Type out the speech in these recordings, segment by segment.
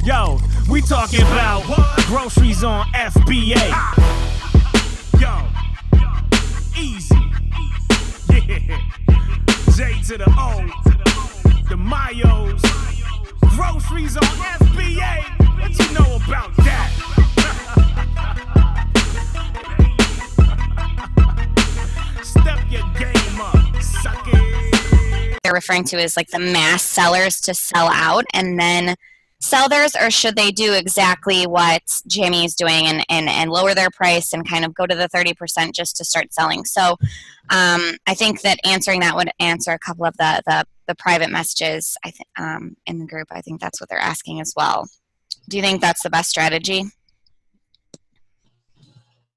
Yo, we talking about groceries on FBA. Yo, easy. Yeah. J to the O, the Mayos. Groceries on FBA. What you know about that? Step your game up, suck it. They're referring to as like the mass sellers to sell out and then sell theirs, or should they do exactly what Jamie is doing and lower their price and kind of go to the 30% just to start selling? So I think that answering that would answer a couple of the private messages in the group. I think that's what they're asking as well. Do you think that's the best strategy?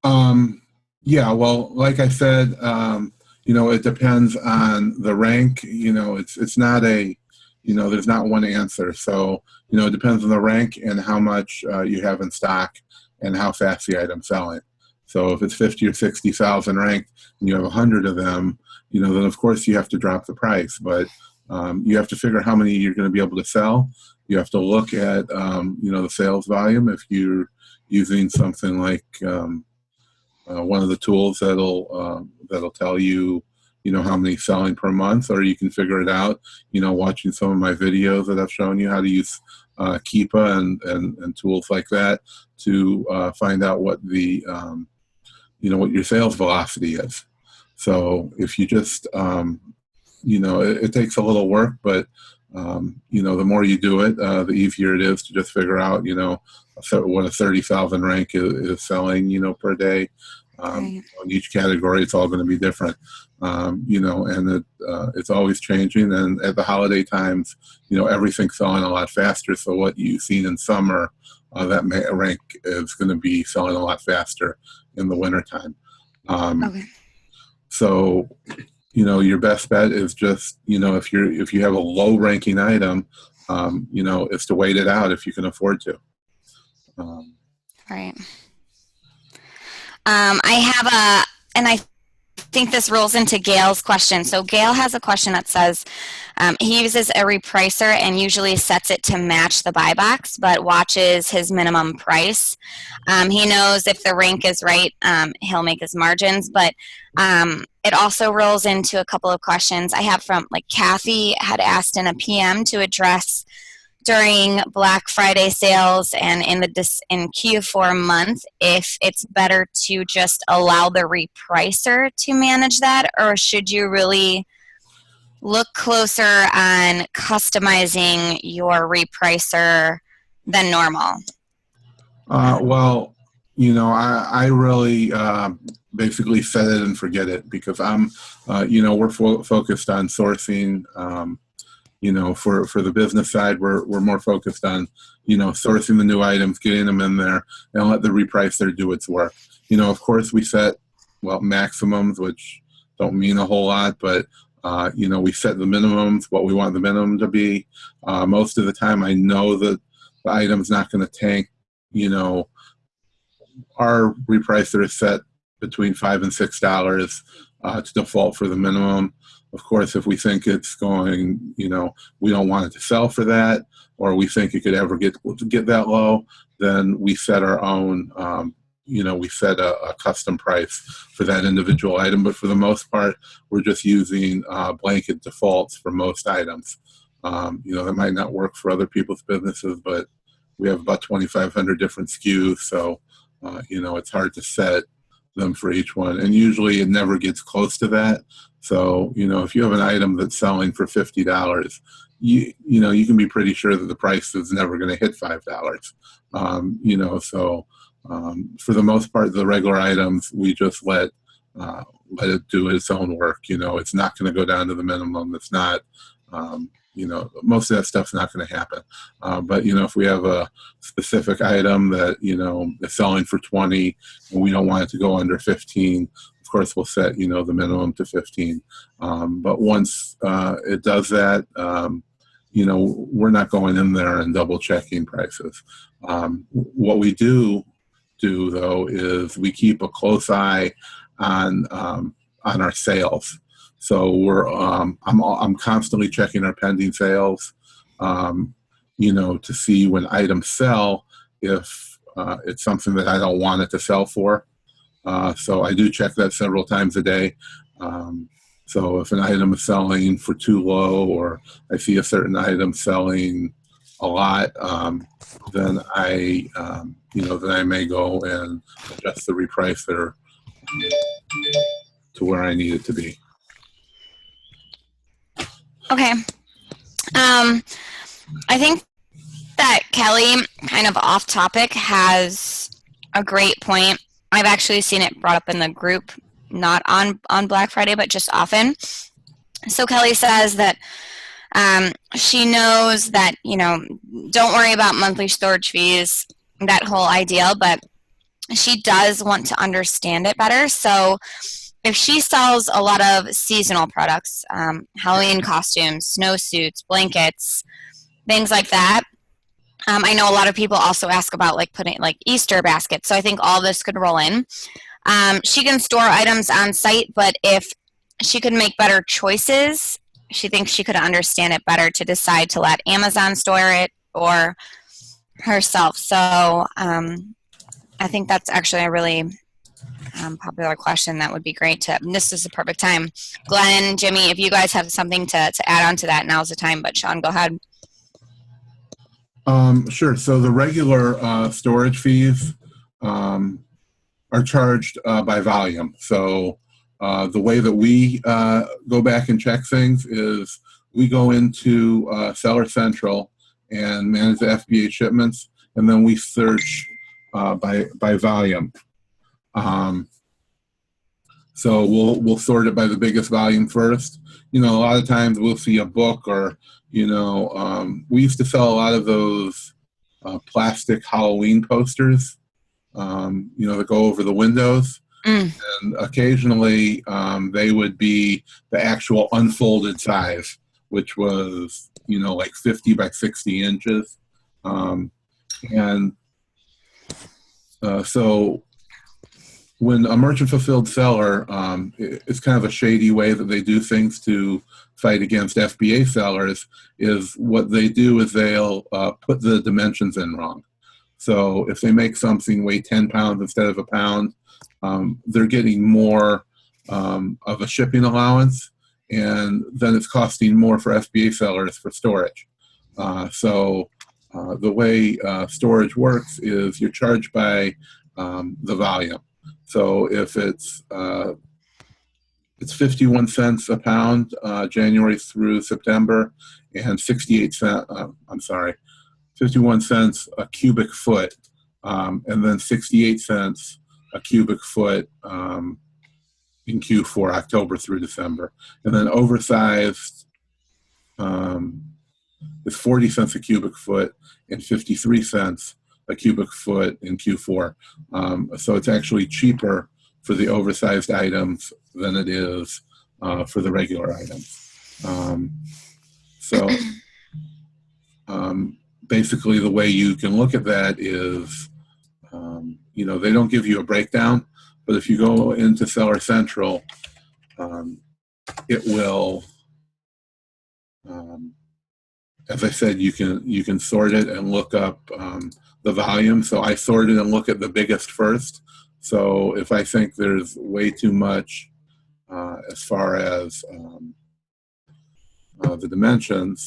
Yeah, well, like I said, it depends on the rank. It's not a, there's not one answer. So, it depends on the rank and how much you have in stock and how fast the item's selling. So if it's 50 or 60,000 ranked and you have 100 of them, then of course you have to drop the price. But you have to figure how many you're going to be able to sell. You have to look at, the sales volume. If you're using something like one of the tools that'll tell you, how many selling per month, or you can figure it out, watching some of my videos that I've shown you how to use Keepa and tools like that to find out what the, what your sales velocity is. So if you just, it takes a little work, but, the more you do it, the easier it is to just figure out, what a 30,000 rank is selling, per day. In each category, it's all going to be different, and it's always changing. And at the holiday times, everything's selling a lot faster. So what you've seen in summer, that rank is going to be selling a lot faster in the wintertime. Okay. So, your best bet is just, if you have a low ranking item, is to wait it out if you can afford to. Right. I think this rolls into Gail's question. So Gail has a question that says he uses a repricer and usually sets it to match the buy box, but watches his minimum price. He knows if the rank is right, he'll make his margins, but it also rolls into a couple of questions I have from, like, Kathy had asked in a PM to address during Black Friday sales and in Q4 month, if it's better to just allow the repricer to manage that, or should you really look closer on customizing your repricer than normal? Well, I really basically set it and forget it, because I'm, we're focused on sourcing. For the business side, we're more focused on, sourcing the new items, getting them in there, and let the repricer do its work. Of course, we set, maximums, which don't mean a whole lot, but, we set the minimums, what we want the minimum to be. Most of the time, I know that the item's not going to tank. Our repricer is set between $5 and $6 to default for the minimum. Of course, if we think it's going, we don't want it to sell for that, or we think it could ever get that low, then we set our own, we set a custom price for that individual item. But for the most part, we're just using blanket defaults for most items. That might not work for other people's businesses, but we have about 2,500 different SKUs, so, it's hard to set them for each one. And usually it never gets close to that. So, if you have an item that's selling for $50, you can be pretty sure that the price is never going to hit $5. So for the most part, the regular items, we just let it do its own work. It's not going to go down to the minimum. It's not, most of that stuff's not going to happen. But, if we have a specific item that, is selling for 20 and we don't want it to go under 15, of course, we'll set, the minimum to 15. But once it does that, we're not going in there and double checking prices. What we do though is we keep a close eye on our sales. So I'm constantly checking our pending sales. to see when items sell if it's something that I don't want it to sell for. So I do check that several times a day. So if an item is selling for too low, or I see a certain item selling a lot, then then I may go and adjust the repricer to where I need it to be. Okay. I think that Kelly, kind of off topic, has a great point. I've actually seen it brought up in the group, not on Black Friday, but just often. So Kelly says that she knows that, don't worry about monthly storage fees, that whole ideal, but she does want to understand it better. So if she sells a lot of seasonal products, Halloween costumes, snowsuits, blankets, things like that, I know a lot of people also ask about putting Easter baskets. So I think all this could roll in. She can store items on site, but if she could make better choices, she thinks she could understand it better to decide to let Amazon store it or herself. So I think that's actually a really popular question. That would be great to. This is the perfect time. Glenn, Jimmy, if you guys have something to add on to that, now's the time. But Sean, go ahead. Sure. So the regular storage fees are charged by volume. So the way that we go back and check things is we go into Seller Central and manage the FBA shipments, and then we search by volume. So we'll sort it by the biggest volume first. A lot of times we'll see a book, or we used to sell a lot of those plastic Halloween posters, that go over the windows. And occasionally they would be the actual unfolded size, which was 50 by 60 inches. So when a merchant fulfilled seller, it's kind of a shady way that they do things to fight against FBA sellers. Is what they do is they'll put the dimensions in wrong. So if they make something weigh 10 pounds instead of a pound, they're getting more of a shipping allowance, and then it's costing more for FBA sellers for storage. So the way storage works is you're charged by the volume. So if it's 51 cents a pound January through September, and 51 cents a cubic foot, and then 68 cents a cubic foot in Q4, October through December. And then oversized is 40 cents a cubic foot and 53 cents a cubic foot in Q4. So it's actually cheaper for the oversized items than it is for the regular items. Basically the way you can look at that is, they don't give you a breakdown, but if you go into Seller Central, it will, as I said, you can sort it and look up the volume. So I sort it and look at the biggest first. So if I think there's way too much as far as the dimensions,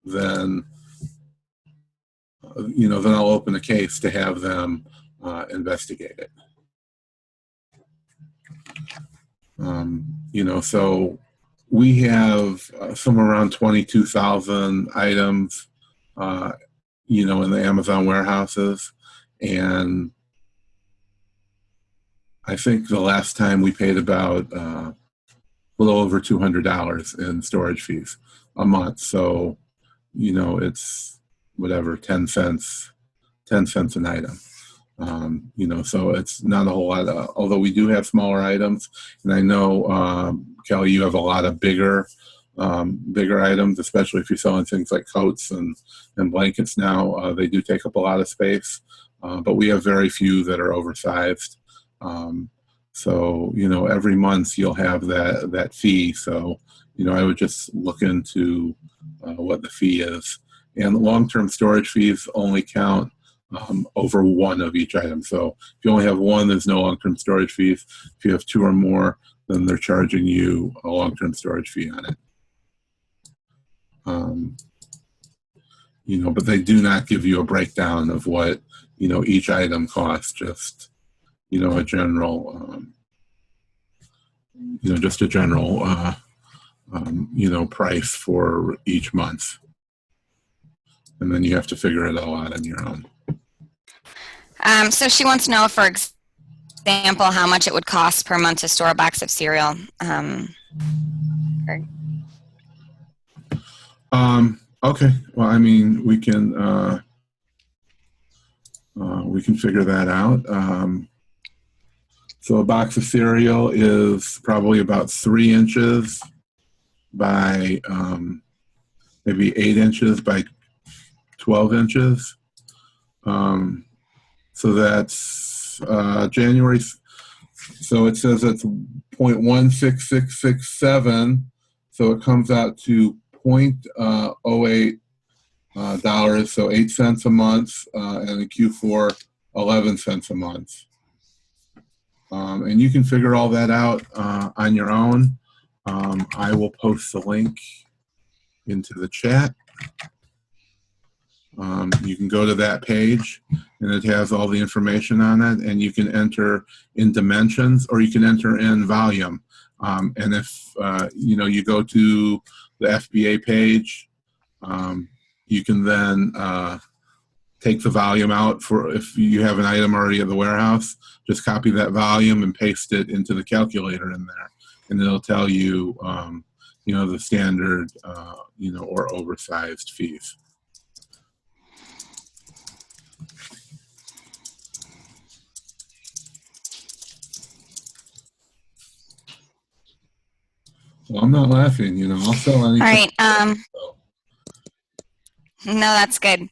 then I'll open a case to have them investigate it. So we have somewhere around 22,000 items, in the Amazon warehouses. And I think the last time we paid about a little over $200 in storage fees a month. So, it's whatever, 10 cents an item. So it's not a whole lot, although we do have smaller items. And I know, Kelly, you have a lot of bigger items, especially if you're selling things like coats and blankets now. They do take up a lot of space, but we have very few that are oversized. So, every month you'll have that fee. So, I would just look into what the fee is. and long-term storage fees only count over one of each item. So if you only have one, there's no long-term storage fees. If you have two or more, then they're charging you a long-term storage fee on it. But they do not give you a breakdown of what, each item costs, just, a general, just a general, price for each month. And then you have to figure it all out on your own. So she wants to know, for example, how much it would cost per month to store a box of cereal. Okay. Well, I mean, we can figure that out. So a box of cereal is probably about 3 inches by maybe 8 inches by 12 inches. So that's January. So it says it's 0.16667. So it comes out to $0.08, so 8 cents a month, and in Q4, 11 cents a month. And you can figure all that out on your own. I will post the link into the chat. You can go to that page, and it has all the information on it, and you can enter in dimensions, or you can enter in volume. And if you go to the FBA page, you can then take the volume out. For if you have an item already at the warehouse, just copy that volume and paste it into the calculator in there, and it'll tell you, the standard, or oversized fees. Well, I'm not laughing, I'll sell anything. All right. No, that's good.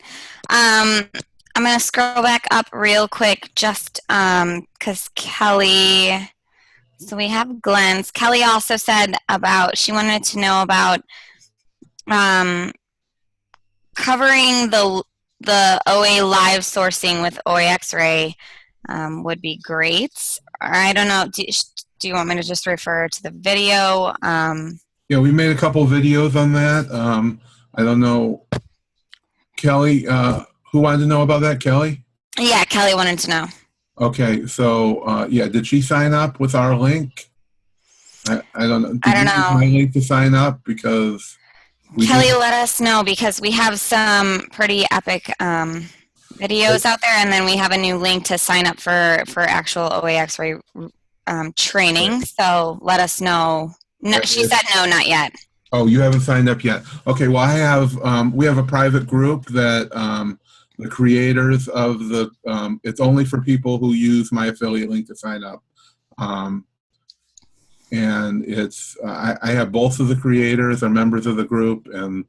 I'm going to scroll back up real quick just because Kelly, so we have Glenn's. Kelly also said she wanted to know about covering the OA live sourcing with OA X-ray would be great. Or I don't know. Do you want me to just refer to the video? Yeah, we made a couple of videos on that. I don't know. Kelly, who wanted to know about that, Kelly? Yeah, Kelly wanted to know. Okay, so, did she sign up with our link? I don't know. I don't know. My link to sign up? Because Kelly, let us know, because we have some pretty epic videos out there, and then we have a new link to sign up for actual OA X-ray training. Right. So let us know. No, she said no, not yet. Oh, you haven't signed up yet. Okay, well, we have a private group that the creators of the, it's only for people who use my affiliate link to sign up. And it's, I have both of the creators are members of the group, and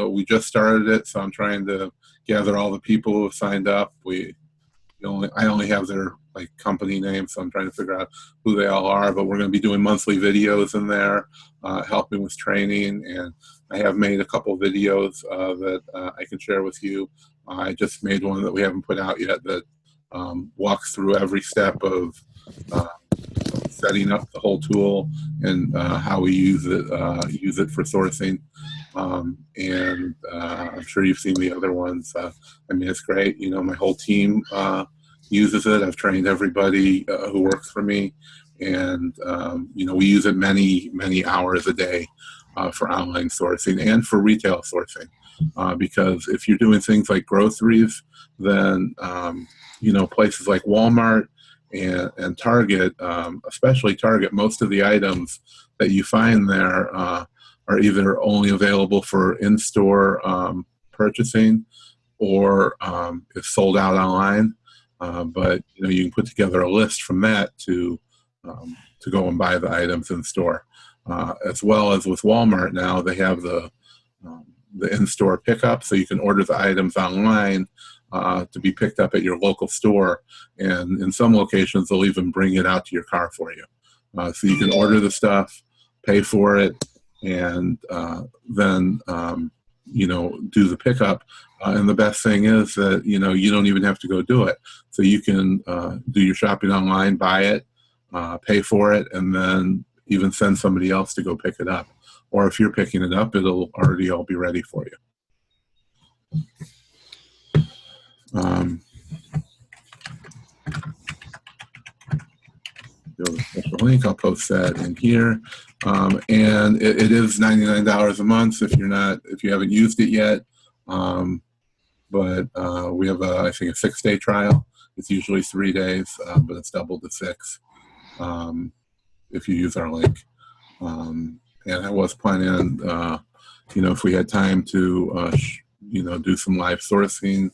we just started it, so I'm trying to gather all the people who have signed up. I only have their company name, so I'm trying to figure out who they all are, but we're going to be doing monthly videos in there, helping with training, and I have made a couple videos that I can share with you. I just made one that we haven't put out yet that walks through every step of setting up the whole tool and how we use it for sourcing. And I'm sure you've seen the other ones. It's great. My whole team uses it. I've trained everybody who works for me, and we use it many hours a day for online sourcing and for retail sourcing, because if you're doing things like groceries, then places like Walmart and Target, especially Target, most of the items that you find there are either only available for in-store purchasing, or is sold out online. But you can put together a list from that to go and buy the items in store, as well as with Walmart now they have the in-store pickup, so you can order the items online to be picked up at your local store, and in some locations they'll even bring it out to your car for you, so you can order the stuff, pay for it, and then do the pickup. And the best thing is that, you don't even have to go do it. So you can do your shopping online, buy it, pay for it, and then even send somebody else to go pick it up. Or if you're picking it up, it'll already all be ready for you. Build a special link. I'll post that in here, and it is $99 a month if you haven't used it yet. But we have I think a 6-day trial. It's usually 3 days, but it's doubled to 6 if you use our link. And I was planning on, if we had time to, do some live sourcing.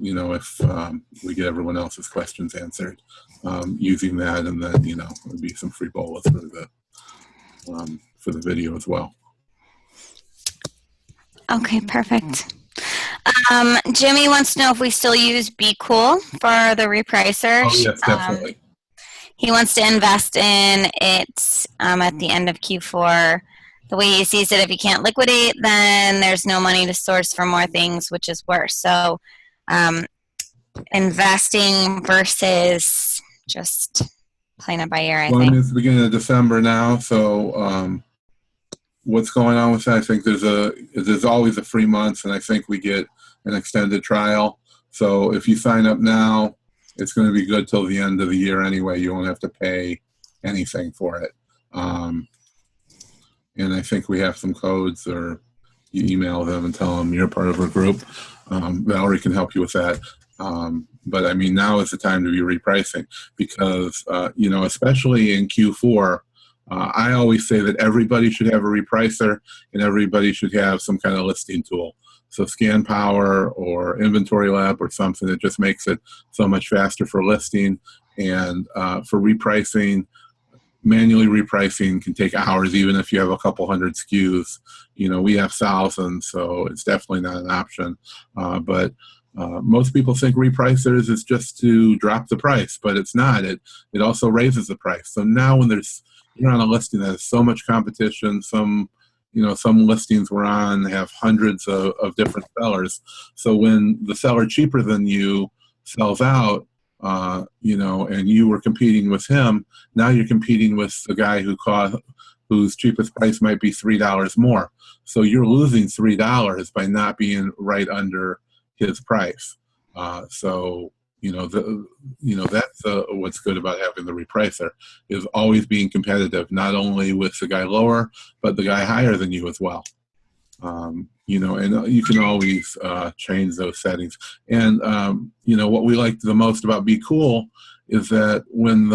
If we get everyone else's questions answered using that, and then there'd be some free bonus for the video as well. Okay, perfect. Jimmy wants to know if we still use Be Cool for the repricer. Oh yes, definitely. He wants to invest in it at the end of Q4. The way he sees it, if he can't liquidate, then there's no money to source for more things, which is worse. So investing versus just playing it by ear, I think. It's the beginning of December now, so what's going on with that? I think there's always a free month, and I think we get an extended trial. So if you sign up now, it's going to be good till the end of the year anyway. You won't have to pay anything for it. And I think we have some codes, or you email them and tell them you're part of our group. Valerie can help you with that. But I mean, now is the time to be repricing because, especially in Q4, I always say that everybody should have a repricer and everybody should have some kind of listing tool. So Scan Power or Inventory Lab or something that just makes it so much faster for listing and for repricing. Manually repricing can take hours, even if you have a couple hundred SKUs. We have thousands, so it's definitely not an option. But most people think repricers is just to drop the price, but it's not. It also raises the price. So now when you're on a listing that has so much competition, some listings we're on have hundreds of different sellers. So when the seller cheaper than you sells out, and you were competing with him, now you're competing with the guy whose cheapest price might be $3 more. So you're losing $3 by not being right under his price. So that's what's good about having the repricer is always being competitive, not only with the guy lower, but the guy higher than you as well. And you can always change those settings. And, what we like the most about Be Cool is that when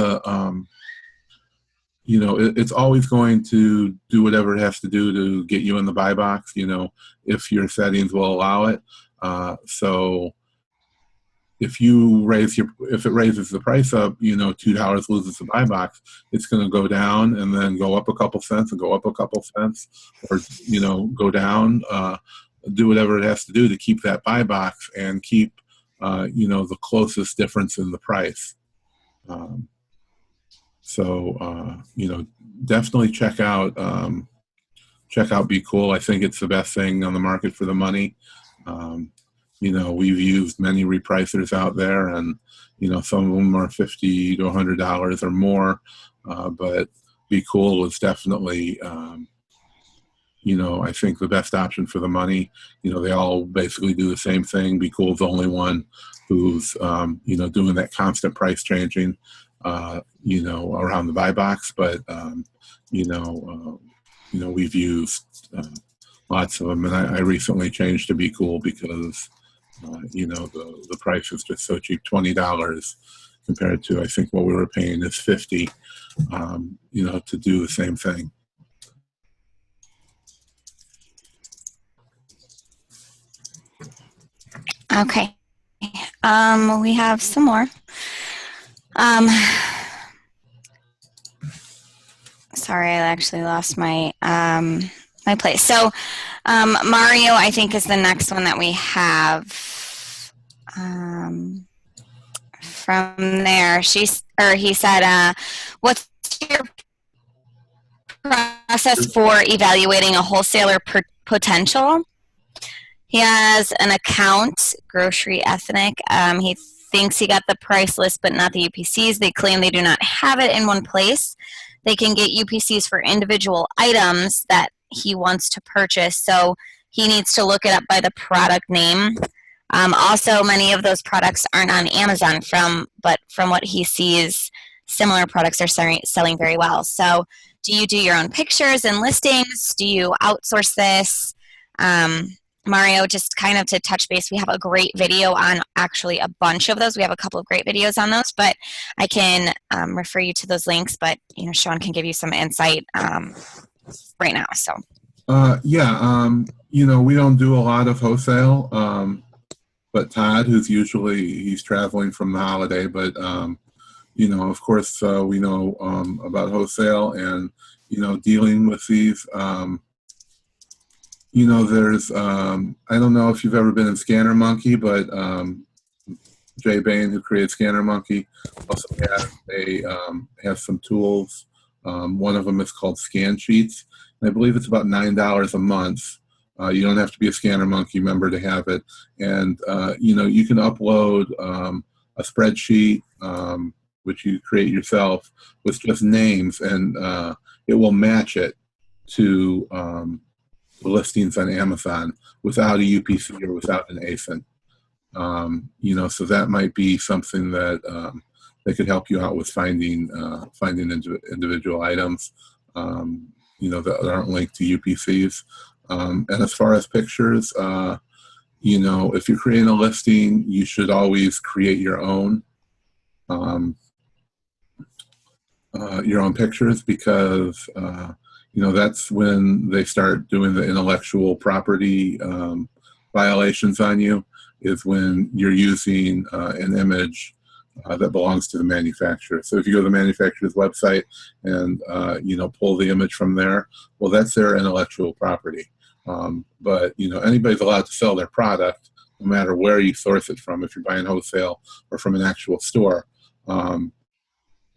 it's always going to do whatever it has to do to get you in the buy box, if your settings will allow it. So if it raises the price up, $2 loses the buy box, it's going to go down and then go up a couple cents and go up a couple cents, or go down, do whatever it has to do to keep that buy box and keep the closest difference in the price. Definitely check out Be Cool. I think it's the best thing on the market for the money. We've used many repricers out there, and some of them are $50 to $100 or more. But Be Cool is definitely, I think the best option for the money. They all basically do the same thing. Be Cool's the only one who's doing that constant price changing, around the buy box. But we've used lots of them, and I recently changed to Be Cool because. The price is just so cheap, $20 compared to I think what we were paying is $50, to do the same thing. Okay. We have some more. Sorry, I actually lost my my place. So Mario, I think, is the next one that we have. From there, he said, "What's your process for evaluating a wholesaler potential. He has an account, Grocery Ethnic. He thinks he got the price list, but not the UPCs. They claim they do not have it in one place. They can get UPCs for individual items that he wants to purchase, so he needs to look it up by the product name. Also, many of those products aren't on Amazon, but from what he sees, similar products are selling very well. So do you do your own pictures and listings? Do you outsource this? Mario, just kind of to touch base, we have a great video on actually a bunch of those. We have a couple of great videos on those, but I can refer you to those links. But, Sean can give you some insight right now. So. We don't do a lot of wholesale, but Todd, he's traveling from the holiday, but, of course, we know about wholesale and, dealing with these. There's, I don't know if you've ever been in Scanner Monkey, but Jay Bain, who created Scanner Monkey, also has some tools. One of them is called Scan Sheets. And I believe it's about $9 a month. You don't have to be a Scanner Monkey member to have it. And, you can upload a spreadsheet, which you create yourself with just names, and it will match it to the listings on Amazon without a UPC or without an ASIN. So that might be something that could help you out with finding individual items, that aren't linked to UPCs. And as far as pictures, if you're creating a listing, you should always create your own pictures, because that's when they start doing the intellectual property violations on you, is when you're using an image that belongs to the manufacturer. So if you go to the manufacturer's website and pull the image from there, well, that's their intellectual property. But anybody's allowed to sell their product, no matter where you source it from, if you're buying wholesale or from an actual store.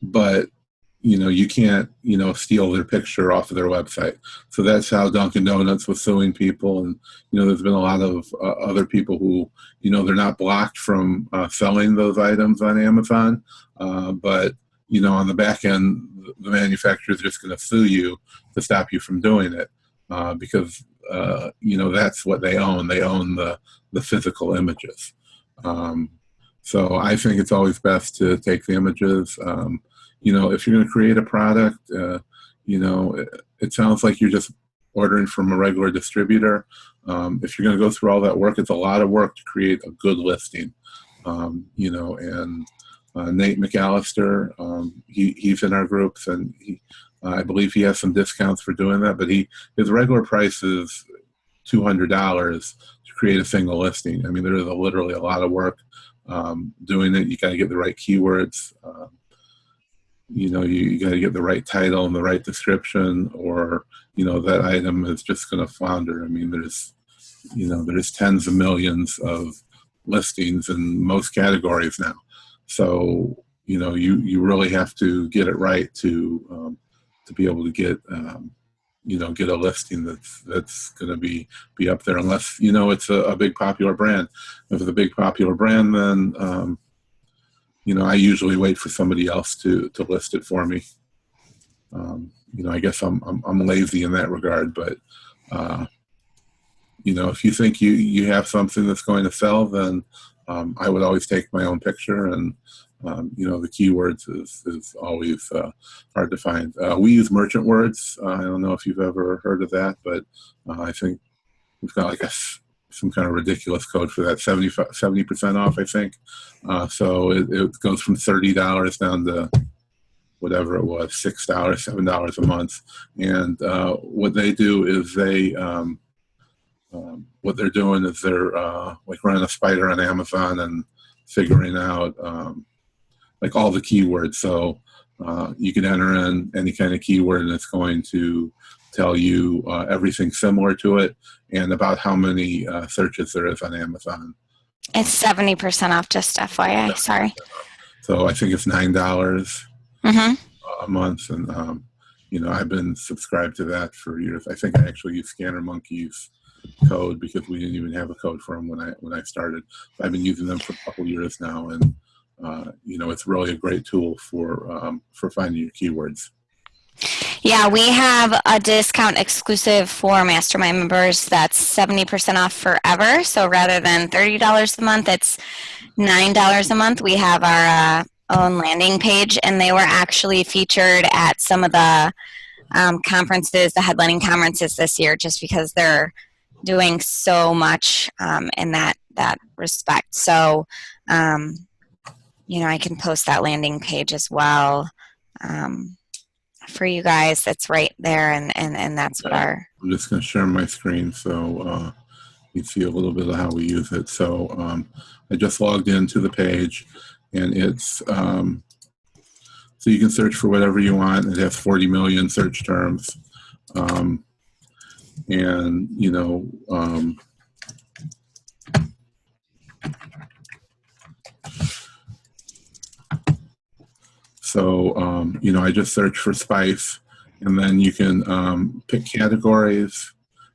But you can't, steal their picture off of their website. So that's how Dunkin' Donuts was suing people. And, there's been a lot of other people who, they're not blocked from selling those items on Amazon. But, on the back end, the manufacturer is just going to sue you to stop you from doing it. Because, that's what they own. They own the physical images. So I think it's always best to take the images. If you're going to create a product, it sounds like you're just ordering from a regular distributor. If you're going to go through all that work, it's a lot of work to create a good listing. And Nate McAllister, he's in our groups, and I believe he has some discounts for doing that, but his regular price is $200 to create a single listing. I mean, there is literally a lot of work doing it. You got to get the right keywords. You got to get the right title and the right description, or that item is just going to flounder. I mean, there's tens of millions of listings in most categories now. So you really have to get it right to be able to get get a listing that's going to be up there, unless it's a big popular brand. If it's a big popular brand, then I usually wait for somebody else to list it for me. I guess I'm lazy in that regard, but if you think you have something that's going to sell, then I would always take my own picture, and the keywords is always hard to find. We use merchant words. I don't know if you've ever heard of that, but I think we've got some kind of ridiculous code for that, 70% off, I think. So it goes from $30 down to whatever it was, $6, $7 a month. And what they do is what they're doing is they're running a spider on Amazon and figuring out all the keywords. So you can enter in any kind of keyword, and it's going to tell you everything similar to it and about how many searches there is on Amazon. It's 70% off, just FYI. Sorry. So I think it's $9 a month, and I've been subscribed to that for years. I think I actually used Scanner Monkey's code because we didn't even have a code for them when I started. I've been using them for a couple years now, and it's really a great tool for finding your keywords. Yeah, we have a discount exclusive for Mastermind members that's 70% off forever. So rather than $30 a month, it's $9 a month. We have our own landing page, and they were actually featured at some of the conferences, the headlining conferences this year, just because they're doing so much in that respect. So, I can post that landing page as well. For you guys, that's right there, and that's what I'm just going to share my screen so you see a little bit of how we use it. So I just logged into the page, and it's so you can search for whatever you want. It has 40 million search terms, So, I just search for spice, and then you can pick categories.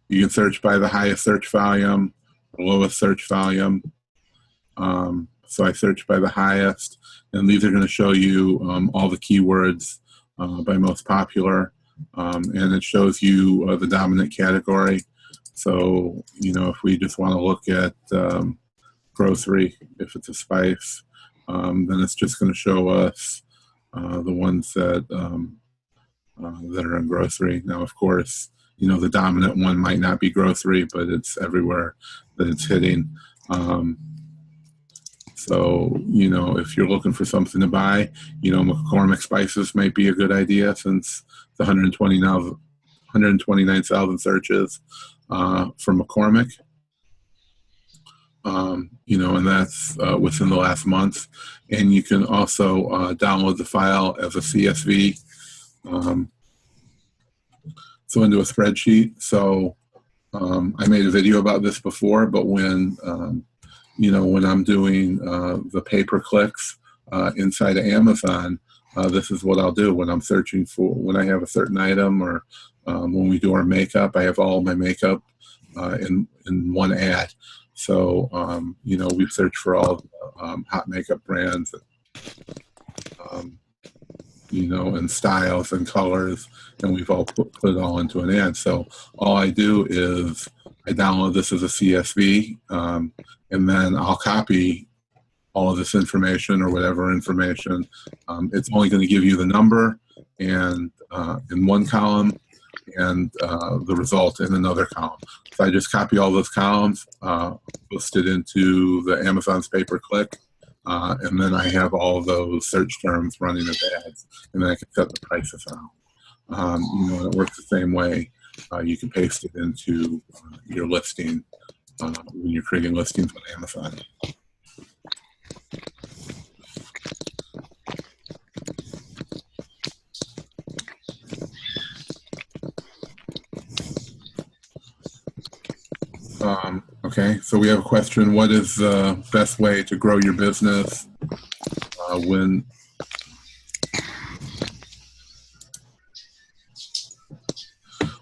You can search by the highest search volume, lowest search volume. So I search by the highest, and these are going to show you all the keywords by most popular, and it shows you the dominant category. So, if we just want to look at grocery, if it's a spice, then it's just going to show us the ones that are in grocery. Now, of course, the dominant one might not be grocery, but it's everywhere that it's hitting. So, if you're looking for something to buy, McCormick spices might be a good idea since the 129,000 searches for McCormick. And that's within the last month. And you can also download the file as a CSV, so into a spreadsheet. So I made a video about this before, but when I'm doing the pay-per-clicks inside of Amazon, this is what I'll do when I'm searching for, when I have a certain item, or when we do our makeup, I have all my makeup in one ad. So, we've searched for all the hot makeup brands, and styles and colors, and we've all put it all into an ad. So all I do is I download this as a CSV, and then I'll copy all of this information or whatever information. It's only going to give you the number and in one column, and the result in another column. So I just copy all those columns, post it into the Amazon's pay-per-click, and then I have all of those search terms running as ads, and then I can set the prices out. And it works the same way. You can paste it into your listing when you're creating listings on Amazon. Okay, so we have a question. What is the best way to grow your business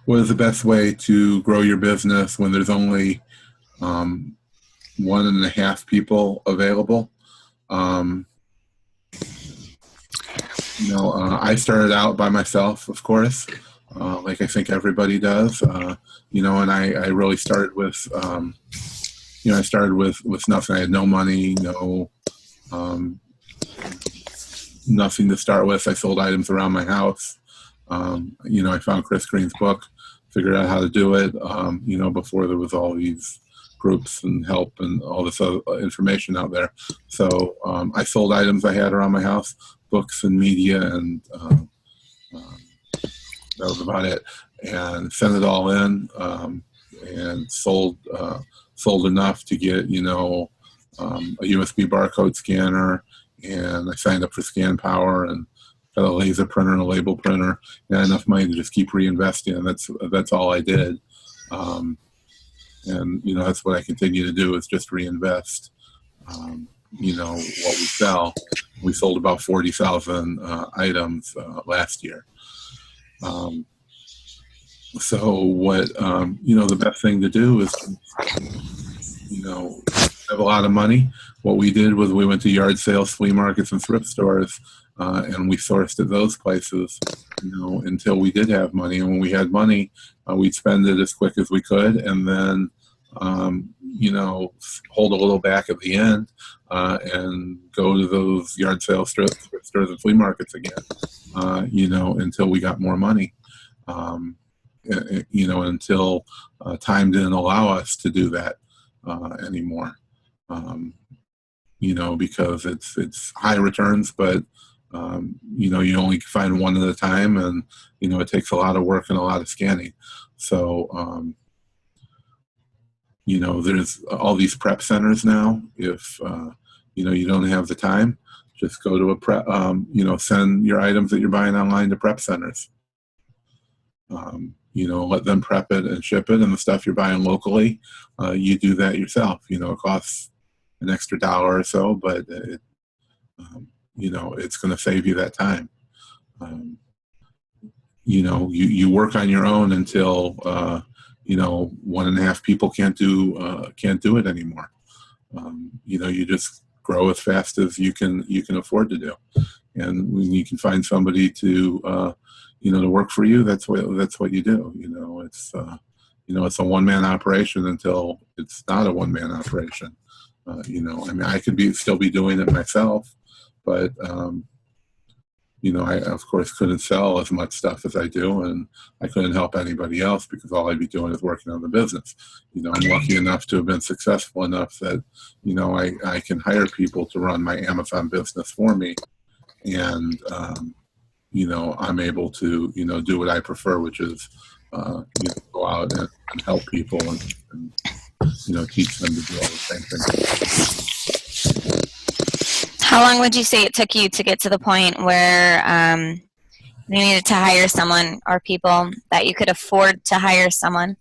what is the best way to grow your business when there's only 1.5 people available? I started out by myself, of course, like I think everybody does, and I really started with, I started with nothing. I had no money, nothing to start with. I sold items around my house. I found Chris Green's book, figured out how to do it, before there was all these groups and help and all this other information out there. So I sold items I had around my house, books and media, and that was about it. And sent it all in, and sold enough to get, a USB barcode scanner, and I signed up for Scan Power and got a laser printer and a label printer, and enough money to just keep reinvesting. And that's all I did. And that's what I continue to do, is just reinvest. What we sell. We sold about 40,000 items last year. Um, so what, the best thing to do is, have a lot of money. What we did was we went to yard sales, flea markets, and thrift stores, and we sourced at those places, until we did have money. And when we had money, we'd spend it as quick as we could, and then, hold a little back at the end, and go to those yard sales, thrift stores, and flea markets again, until we got more money. Until time didn't allow us to do that anymore. Because it's high returns, but you only find one at a time, and it takes a lot of work and a lot of scanning. So there's all these prep centers now. If you don't have the time, just go to a prep. Send your items that you're buying online to prep centers. Let them prep it and ship it, and the stuff you're buying locally, you do that yourself. It costs an extra $1 or so, but it's going to save you that time. You work on your own until 1.5 people can't do it anymore. You just grow as fast as you can afford to do, and when you can find somebody to to work for you, that's what you do. It's a one-man operation until it's not a one-man operation. I could still be doing it myself, but I of course couldn't sell as much stuff as I do, and I couldn't help anybody else because all I'd be doing is working on the business. I'm lucky enough to have been successful enough that I can hire people to run my Amazon business for me, and I'm able to do what I prefer, which is go out and help people and teach them to do all the same things. How long would you say it took you to get to the point where you needed to hire someone, or people that you could afford to hire someone?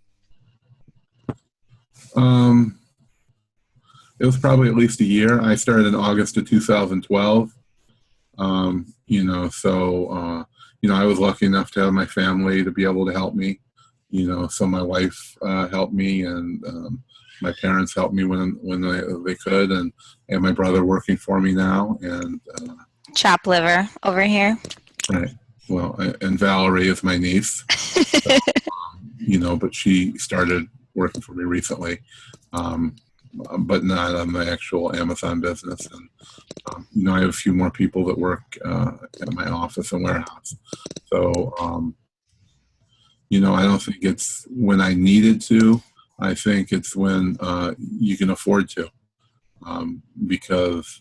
It was probably at least a year. I started in August of 2012. I was lucky enough to have my family to be able to help me. So my wife helped me, and my parents helped me when they could, and my brother working for me now, and Chop liver over here. Right. Well, and Valerie is my niece, so, but she started working for me recently, but not on the actual Amazon business. And I have a few more people that work at my office and warehouse. So, I don't think it's when I needed to. I think it's when you can afford to, because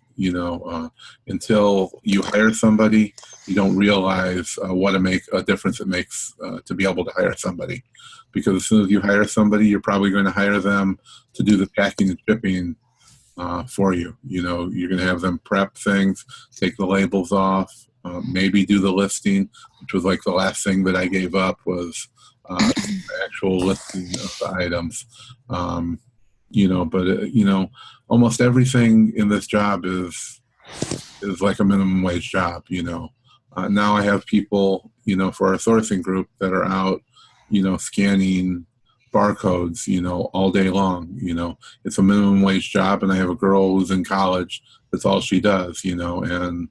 until you hire somebody, you don't realize what a difference it makes to be able to hire somebody. Because as soon as you hire somebody, you're probably going to hire them to do the packing and shipping for you. You're going to have them prep things, take the labels off, maybe do the listing, which was like the last thing that I gave up was the actual listing of the items. But almost everything in this job is like a minimum wage job. Now I have people, for our sourcing group that are out, scanning barcodes, all day long. It's a minimum wage job, and I have a girl who's in college. That's all she does, and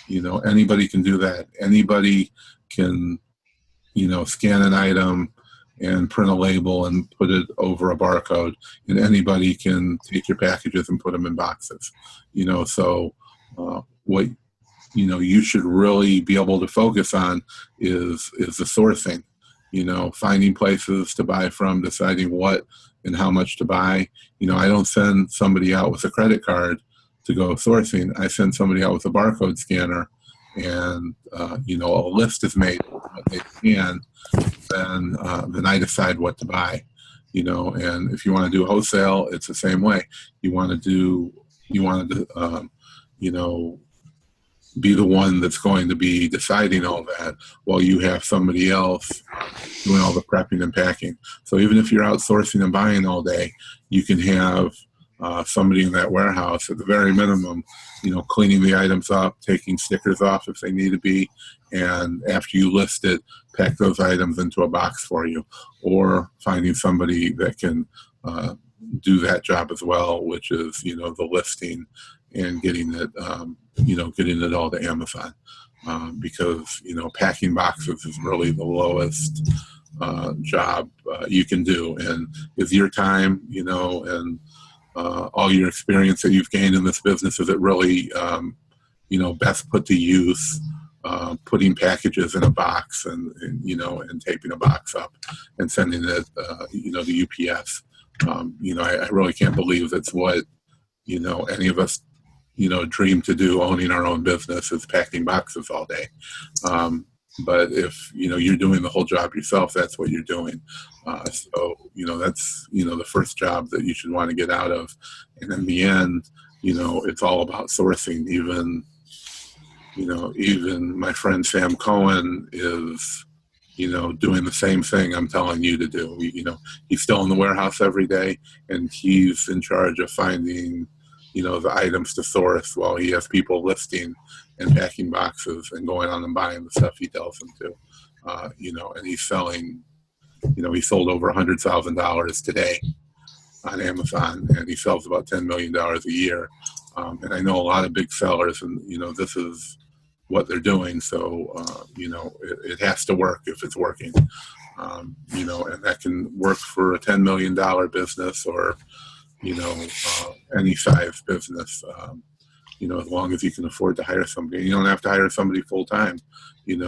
anybody can do that. Anybody can, scan an item and print a label and put it over a barcode, and anybody can take your packages and put them in boxes. So what you should really be able to focus on is the sourcing. Finding places to buy from, deciding what and how much to buy. I don't send somebody out with a credit card to go sourcing. I send somebody out with a barcode scanner, and a list is made of what they scan. Then I decide what to buy. And if you want to do wholesale, it's the same way. You want to be the one that's going to be deciding all that, while you have somebody else doing all the prepping and packing. So even if you're outsourcing and buying all day, you can have somebody in that warehouse, at the very minimum, cleaning the items up, taking stickers off if they need to be, and after you list it, pack those items into a box for you, or finding somebody that can do that job as well, which is, the listing and getting it, getting it all to Amazon. Because, packing boxes is really the lowest job you can do. And with your time, and all your experience that you've gained in this business, is it really, best put to use putting packages in a box and taping a box up and sending it, to UPS. I really can't believe that's what, any of us, dream to do, owning our own business, is packing boxes all day. But if, you're doing the whole job yourself, that's what you're doing. So, that's, the first job that you should want to get out of. And in the end, it's all about sourcing. Even my friend Sam Cohen is, doing the same thing I'm telling you to do. He's still in the warehouse every day, and he's in charge of finding, the items to source, while he has people listing and packing boxes and going on and buying the stuff he tells them to. And he's selling, he sold over $100,000 today on Amazon, and he sells about $10 million a year. And I know a lot of big sellers, and, this is what they're doing. So, it has to work if it's working. And that can work for a $10 million business, or, any size business, as long as you can afford to hire somebody. You don't have to hire somebody full time. If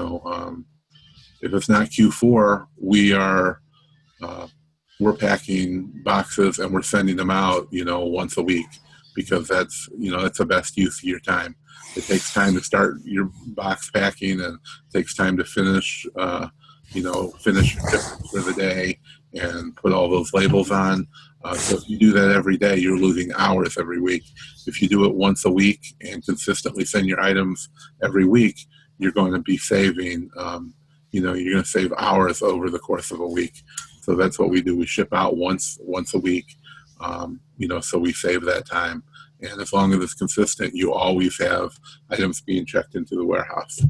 it's not Q4, we're packing boxes and we're sending them out, once a week, because that's the best use of your time. It takes time to start your box packing, and it takes time to finish finish for the day and put all those labels on. So if you do that every day, you're losing hours every week. If you do it once a week and consistently send your items every week, you're going to be saving, you're going to save hours over the course of a week. So that's what we do. We ship out once a week, so we save that time. And as long as it's consistent, you always have items being checked into the warehouse.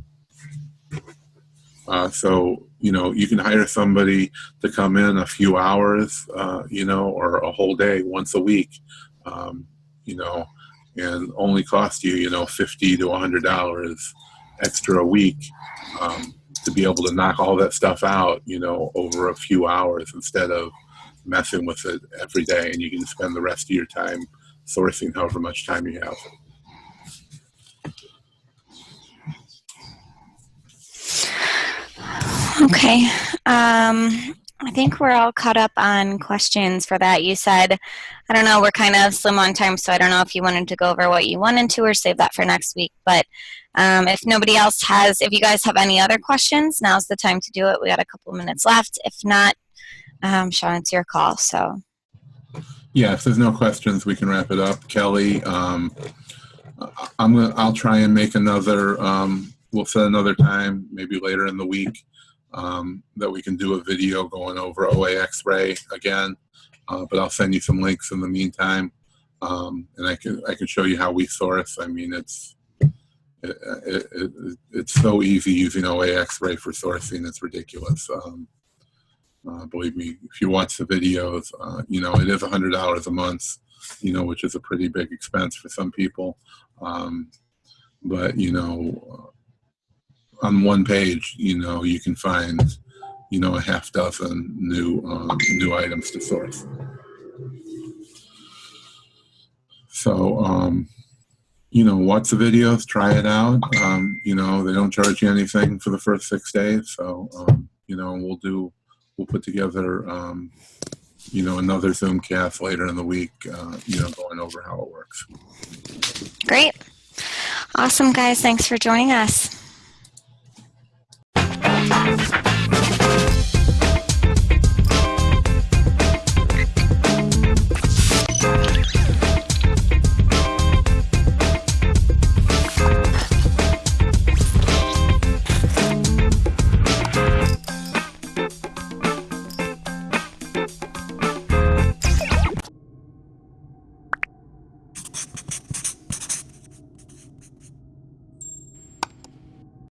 So, you can hire somebody to come in a few hours, or a whole day once a week, and only cost you, $50 to $100 extra a week, to be able to knock all that stuff out, over a few hours, instead of messing with it every day. And you can spend the rest of your time sourcing however much time you have. Okay. I think we're all caught up on questions for that. You said, I don't know, we're kind of slim on time, so I don't know if you wanted to go over what you wanted to, or save that for next week. But if nobody else has, if you guys have any other questions, now's the time to do it. We got a couple of minutes left. If not, Sean, it's your call. So. Yeah, if there's no questions, we can wrap it up. Kelly, I'll try and make another, we'll set another time, maybe later in the week, that we can do a video going over OA X-ray again. But I'll send you some links in the meantime, and I can show you how we source. I mean, it's so easy using OA X-ray for sourcing. It's ridiculous. Believe me, if you watch the videos, it is $100 a month, which is a pretty big expense for some people. But, on one page, you can find, a half dozen new items to source. So, watch the videos, try it out. They don't charge you anything for the first 6 days. So, we'll put together, another Zoom cast later in the week, going over how it works. Great. Awesome, guys. Thanks for joining us.